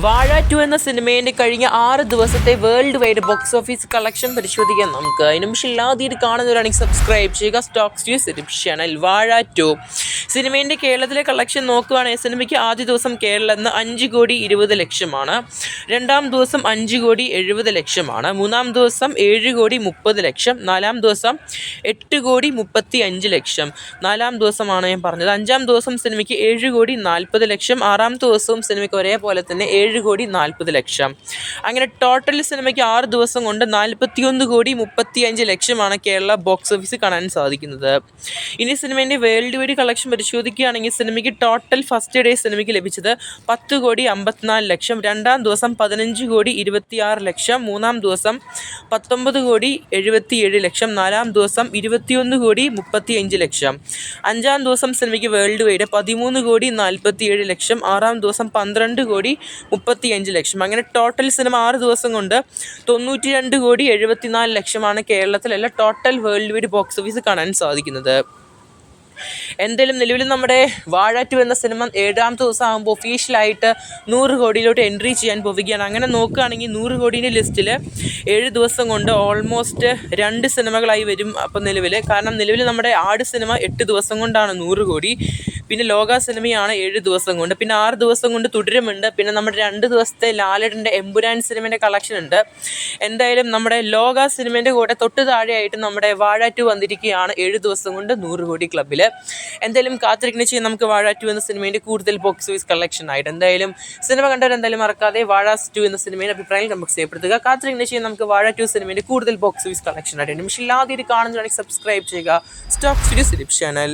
വാഴ 2 എന്ന സിനിമയുടെ കഴിഞ്ഞ 6 ദിവസത്തെ world wide box office collection പരിശോധിക്കാൻ നമുക്ക്. അതിന് മുമ്പ് ആദ്യമായിട്ട് കാണുന്നവരാണെങ്കിൽ സബ്സ്ക്രൈബ് ചെയ്യുക. Stocks news channel. വാഴ 2 സിനിമേൻ്റെ കേരളത്തിലെ കളക്ഷൻ നോക്കുകയാണെങ്കിൽ സിനിമയ്ക്ക് ആദ്യ ദിവസം കേരളത്തിൽ നിന്ന് 5,20,00,000 രണ്ടാം ദിവസം 5,70,00,000 മൂന്നാം ദിവസം 7,30,00,000 നാലാം ദിവസം 8,35,00,000 നാലാം ദിവസമാണ് ഞാൻ പറഞ്ഞത്. അഞ്ചാം ദിവസം സിനിമയ്ക്ക് 7,40,00,000 ആറാമത്തെ ദിവസവും സിനിമയ്ക്ക് ഒരേപോലെ തന്നെ 7,40,00,000. അങ്ങനെ ടോട്ടൽ സിനിമയ്ക്ക് 6 ദിവസം കൊണ്ട് 41,35,00,000 കേരള ബോക്സ് ഓഫീസിൽ കാണാൻ സാധിക്കുന്നത്. ഇനി സിനിമേൻ്റെ വേൾഡ് വൈഡ് കളക്ഷൻ പരിശോധിക്കുകയാണെങ്കിൽ സിനിമയ്ക്ക് ടോട്ടൽ ഫസ്റ്റ് ഡേ സിനിമയ്ക്ക് ലഭിച്ചത് 10,54,00,000 രണ്ടാം ദിവസം 15,26,00,000 മൂന്നാം ദിവസം 19,77,00,000 നാലാം ദിവസം 21,35,00,000 അഞ്ചാം ദിവസം സിനിമയ്ക്ക് വേൾഡ് വൈഡ് 13,47,00,000 ആറാം ദിവസം 12,35,00,000 അങ്ങനെ ടോട്ടൽ സിനിമ 6 ദിവസം കൊണ്ട് 92,74,00,000 കേരളത്തിലല്ല total world wide box office കാണാൻ സാധിക്കുന്നത്. എന്തായാലും നിലവിൽ നമ്മുടെ വാഴ 2 എന്ന സിനിമ 7ാമത്തെ ദിവസം ആകുമ്പോൾ ഒഫീഷ്യലായിട്ട് 100 കോടിയിലോട്ട് എൻട്രി ചെയ്യാൻ പോവുകയാണ്. അങ്ങനെ നോക്കുകയാണെങ്കിൽ 100 കോടീൻ്റെ ലിസ്റ്റിൽ 7 ദിവസം കൊണ്ട് ഓൾമോസ്റ്റ് 2 സിനിമകളായി വരും. അപ്പം കാരണം നിലവിൽ നമ്മുടെ ആട് സിനിമ 8 ദിവസം കൊണ്ടാണ് 100 കോടി, പിന്നെ ലോക സിനിമയാണ് 7 ദിവസം കൊണ്ട്, പിന്നെ 6 ദിവസം കൊണ്ട് തുടരുമുണ്ട്, പിന്നെ നമ്മുടെ 2 ദിവസത്തെ ലാലേട്ടൻ്റെ എമ്പുരാൻ സിനിമേൻ്റെ കളക്ഷൻ ഉണ്ട്. എന്തായാലും നമ്മുടെ ലോക സിനിമേൻ്റെ കൂടെ തൊട്ട് താഴെയായിട്ട് നമ്മുടെ വാഴ 2 വന്നിരിക്കുകയാണ് 7 ദിവസം കൊണ്ട് 100 കോടി ക്ലബ്ബിൽ. എന്തായാലും കാത്തിരിക്കുന്ന ചെയ്യാൻ നമുക്ക് വാഴ 2 എന്ന സിനിമേൻ്റെ കൂടുതൽ ബോക്സ് ഓഫീസ് കളക്ഷൻ ആയിട്ട്. എന്തായാലും സിനിമ കണ്ടവർ എന്തായാലും മറക്കാതെ വാഴ 2 എന്ന സിനിമയുടെ അഭിപ്രായം നമുക്ക് ചെയ്യപ്പെടുത്തുക. കാത്തിരിക്കുന്ന ചെയ്യാൻ നമുക്ക് വാഴ 2 സിനിമേൻ്റെ കൂടുതൽ ബോക്സ് ഓഫീസ് കളക്ഷൻ ആയിട്ട്. ആദ്യമായിട്ട് കാണുന്നതാണെങ്കിൽ സബ്സ്ക്രൈബ് ചെയ്യുക. Stocks news channel.